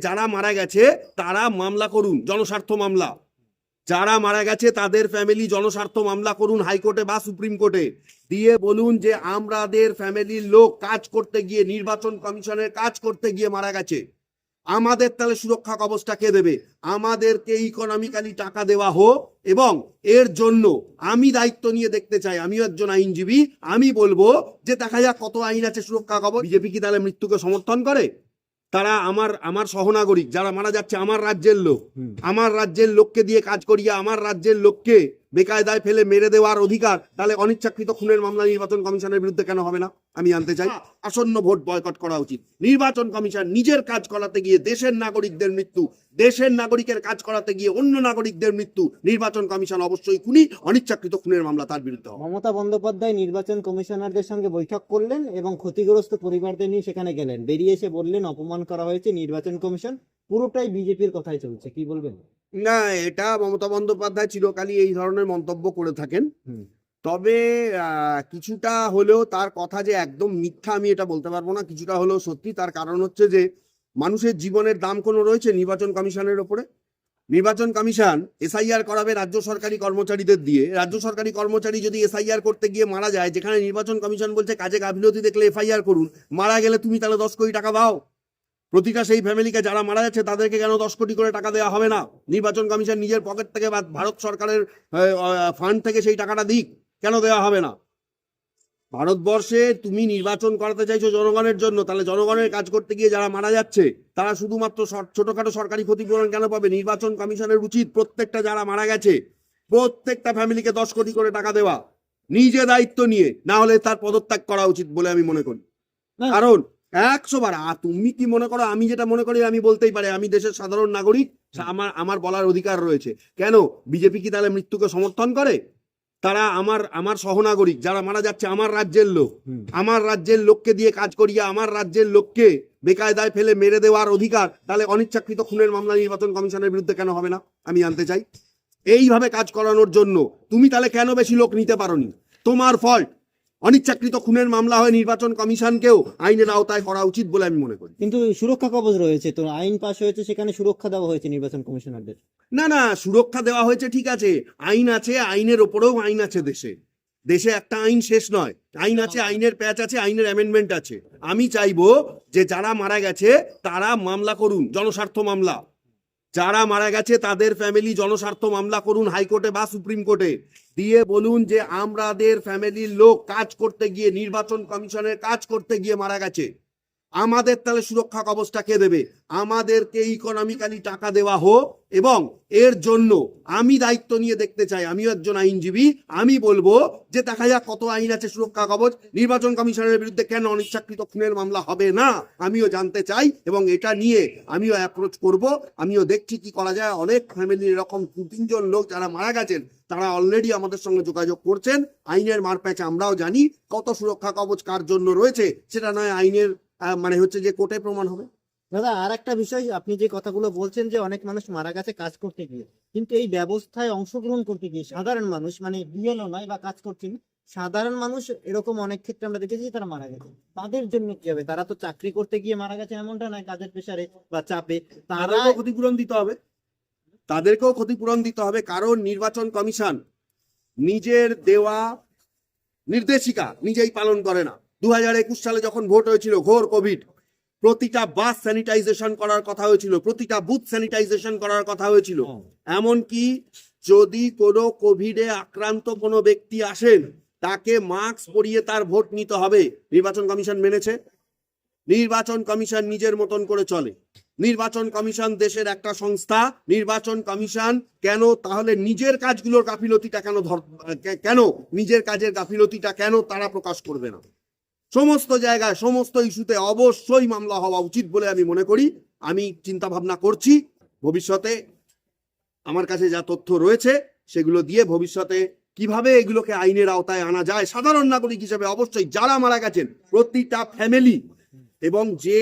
যারা মারা গেছে তারা মামলা করুন, জনস্বার্থ মামলা। যারা মারা গেছে তাদের ফ্যামিলি জনস্বার্থ মামলা করুন হাইকোর্টে বা সুপ্রিম কোর্টে, দিয়ে বলুন যে আমাদের ফ্যামিলির লোক কাজ করতে গিয়ে, নির্বাচন কমিশনের কাজ করতে গিয়ে মারা গেছে। আমাদের তাহলে সুরক্ষা কবচটা কে দেবে? আমাদেরকে ইকোনমিক্যালি টাকা দেওয়া হোক, এবং এর জন্য আমি দায়িত্ব নিয়ে দেখতে চাই, আমিও একজন আইনজীবী, আমি বলবো যে দেখা যাক কত আইন আছে সুরক্ষা কবচ। বিজেপি কি তাহলে মৃত্যুকে সমর্থন করে? তারা আমার সহনাগরিক যারা মারা যাচ্ছে, আমার রাজ্যের লোক, আমার রাজ্যের লোককে দিয়ে কাজ করিয়ে আমার রাজ্যের লোককে বেকায়দায় ফেলে মেরে দেওয়ার অধিকার তাহলে অনিচ্ছাকৃত খুনের মামলা নির্বাচন কমিশনের বিরুদ্ধে কেন হবে না? আমি জানতে চাই। আসন্ন ভোট বয়কট করা উচিত। নির্বাচন কমিশন নিজের কাজ করাতে গিয়ে দেশের নাগরিকদের মৃত্যু, দেশের নাগরিকের কাজ করাতে গিয়ে অন্য নাগরিকদের মৃত্যু, নির্বাচন কমিশন অবশ্যই খুনি, অনিচ্ছাকৃত খুনের মামলা তার বিরুদ্ধে হবে। মমতা বন্দ্যোপাধ্যায় নির্বাচন কমিশনারদের সঙ্গে বৈঠক করলেন এবং ক্ষতিগ্রস্ত পরিবারদের নিয়ে সেখানে গেলেন, বেরিয়ে এসে বললেন অপমান করা হয়েছে নির্বাচন কমিশন, পুরোটাই বিজেপির কথাই চলছে, কি বলবেন? না, এটা মমতা বন্দ্যোপাধ্যায় চিরকালই এই ধরনের মন্তব্য করে থাকেন। তবে কিছুটা হলেও তার কথা যে একদম মিথ্যা আমি এটা বলতে পারবো না, কিছুটা হলেও সত্যি। তার কারণ হচ্ছে যে মানুষের জীবনের দাম কোনো রয়েছে নির্বাচন কমিশনের ওপরে? নির্বাচন কমিশন এসআইআর করাবে রাজ্য সরকারি কর্মচারীদের দিয়ে। রাজ্য সরকারি কর্মচারী যদি এসআইআর করতে গিয়ে মারা যায়, যেখানে নির্বাচন কমিশন বলছে কাজে গাফিলতি দেখলে এফআইআর করুন, মারা গেলে তুমি তাহলে 10 কোটি টাকা দাও। প্রতিটা সেই ফ্যামিলিকে যারা মারা যাচ্ছে তাদেরকে কেন 10 কোটি করে টাকা দেওয়া হবে না? নির্বাচন কমিশন নিজের পকেট থেকে বা ভারত সরকারের ফান্ড থেকে সেই টাকাটা দিক, কেন দেওয়া হবে না? ভারতবর্ষে তুমি নির্বাচন করাতে চাইছো জনগণের জন্য, তাহলে জনগণের কাজ করতে গিয়ে যারা মারা যাচ্ছে তারা শুধুমাত্র ছোটখাটো সরকারি ক্ষতিপূরণ কেন পাবে? নির্বাচন কমিশনের উচিত প্রত্যেকটা যারা মারা গেছে প্রত্যেকটা ফ্যামিলিকে 10 কোটি করে টাকা দেওয়া, নিজে দায়িত্ব নিয়ে, না হলে তার পদত্যাগ করা উচিত বলে আমি মনে করি। কারণ 100 বার তুমি কি মনে করো, আমি যেটা মনে করি আমি বলতেই পারি, আমি দেশের সাধারণ নাগরিক, আমার বলার অধিকার রয়েছে। কেন বিজেপি কি তাহলে মৃত্যুকে সমর্থন করে? তারা আমার সহনাগরিক যারা মারা যাচ্ছে, আমার রাজ্যের লোক, আমার রাজ্যের লোককে দিয়ে কাজ করিয়ে আমার রাজ্যের লোককে বেকায়দায় ফেলে মেরে দেওয়ার অধিকার তাহলে অনিচ্ছাকৃত খুনের মামলা নির্বাচন কমিশনের বিরুদ্ধে কেন হবে না? আমি জানতে চাই। এইভাবে কাজ করানোর জন্য তুমি তাহলে কেন বেশি লোক নিতে পারোনি? তোমার ফল্ট। অনিচ্ছাকৃত খুনের মামলা হয় নির্বাচন কমিশনকেও আইনের আওতায় করা উচিত বলে আমি মনে করি। কিন্তু সুরক্ষা কবচ রয়েছে, তো আইন পাশ হয়েছে, সেখানে সুরক্ষা দেওয়া হয়েছে নির্বাচন কমিশনারদের। না, সুরক্ষা দেওয়া হয়েছে ঠিক আছে, আইন আছে, আইনের ওপরেও আইন আছে। দেশে একটা আইন শেষ নয়, আইন আছে, আইনের প্যাচ আছে, আইনের অ্যামেন্ডমেন্ট আছে। আমি চাইবো যে যারা মারা গেছে তারা মামলা করুন, জনস্বার্থ মামলা। যারা মারা গেছে তাদের ফ্যামিলি জনস্বার্থ মামলা করুন হাইকোর্টে বা সুপ্রিম কোর্টে, দিয়ে বলুন যে আমাদের ফ্যামিলির লোক কাজ করতে গিয়ে, নির্বাচন কমিশনের কাজ করতে গিয়ে মারা গেছে। আমাদের তাহলে সুরক্ষা কবচটা কে দেবে? আমাদেরকে ইকোনমিক্যালি টাকা দেওয়া হোক, এবং এর জন্য আমি দায়িত্ব নিয়ে দেখতে চাই, আমিও একজন আইনজীবী, আমি বলবো যে দেখা যাক কত আইন আছে সুরক্ষা কবচ। নির্বাচন কমিশনের বিরুদ্ধে কেন অনিচ্ছাকৃত খুনের মামলা হবে না আমিও জানতে চাই, এবং এটা নিয়ে আমিও অ্যাপ্রোচ করব। আমিও দেখছি কি করা যায়। অনেক ফ্যামিলির এরকম 2-3 জন লোক যারা মারা গেছেন তারা অলরেডি আমাদের সঙ্গে যোগাযোগ করছেন। আইনের মারপ্যাচ আমরাও জানি, কত সুরক্ষা কবচ কার জন্য রয়েছে সেটা নয় আইনের মানে হচ্ছে যে কোর্টে প্রমাণ হবে। দাদা, আর একটা বিষয়, আপনি যে কথাগুলো বলছেন যে অনেক মানুষ মারা গেছে কাজ করতে গিয়ে, কিন্তু এই ব্যবস্থায় অংশগ্রহণ করতে গিয়ে সাধারণ মানুষ, মানে বিএলও নয় বা কাজ করছেন, সাধারণ মানুষ এরকম অনেক ক্ষেত্রে আমরা দেখেছি তারা মারা গেছে। তাদের জন্য কি হবে? তারা তো চাকরি করতে গিয়ে মারা গেছে এমনটা নয়, কাজের প্রেসারে বা চাপে। তাদেরকেও ক্ষতিপূরণ দিতে হবে, তাদেরকেও ক্ষতিপূরণ দিতে হবে। কারণ নির্বাচন কমিশন নিজের দেওয়া নির্দেশিকা নিজেই পালন করে না। 2021 সালে যখন ভোট হয়েছিল, ঘোর কোভিড, প্রতিটা বাস স্যানিটাইজেশন করার কথা হয়েছিল, প্রতিটা বুথ স্যানিটাইজেশন করার কথা হয়েছিল। এমনকি যদি কোনো কোভিডে আক্রান্ত কোনো ব্যক্তি আসেন তাকে মাস্ক পরিয়ে তার ভোট নিতে হবে। নির্বাচন কমিশন মেনেছে? নির্বাচন কমিশন নিজের মতন করে চলে। নির্বাচন কমিশন দেশের একটা সংস্থা। নির্বাচন কমিশন কেন তাহলে নিজের কাজগুলোর গাফিলতিটা কেন নিজের কাজের গাফিলতিটা কেন তারা প্রকাশ করবে না? সমস্ত জায়গায় সমস্ত ইস্যুতে অবশ্যই মামলা হওয়া উচিত বলে আমি মনে করি। আমি চিন্তা ভাবনা করছি ভবিষ্যতে, আমার কাছে যা তথ্য রয়েছে সেগুলো দিয়ে ভবিষ্যতে কিভাবে এগুলোকে আইনের আওতায় আনা যায়। সাধারণ নাগরিক হিসেবে অবশ্যই যারা মারা গেছেন প্রতিটা ফ্যামিলি, এবং যে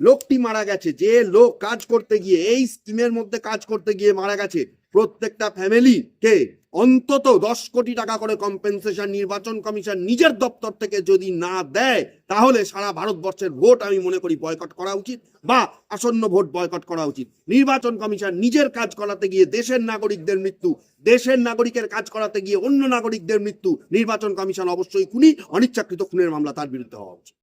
লোকটি মারা গেছে, যে লোক কাজ করতে গিয়ে এই স্কিমের মধ্যে কাজ করতে গিয়ে মারা গেছে, প্রত্যেকটা ফ্যামিলিকে অন্তত 10 কোটি টাকা করে কম্পেনসেশন নির্বাচন কমিশন নিজের দপ্তর থেকে যদি না দেয়, তাহলে সারা ভারতবর্ষের ভোট আমি মনে করি বয়কট করা উচিত, বা আসন্ন ভোট বয়কট করা উচিত। নির্বাচন কমিশন নিজের কাজ করাতে গিয়ে দেশের নাগরিকদের মৃত্যু, দেশের নাগরিকের কাজ করাতে গিয়ে অন্য নাগরিকদের মৃত্যু, নির্বাচন কমিশন অবশ্যই খুনি, অনিচ্ছাকৃত খুনের মামলা তার বিরুদ্ধে হওয়া উচিত।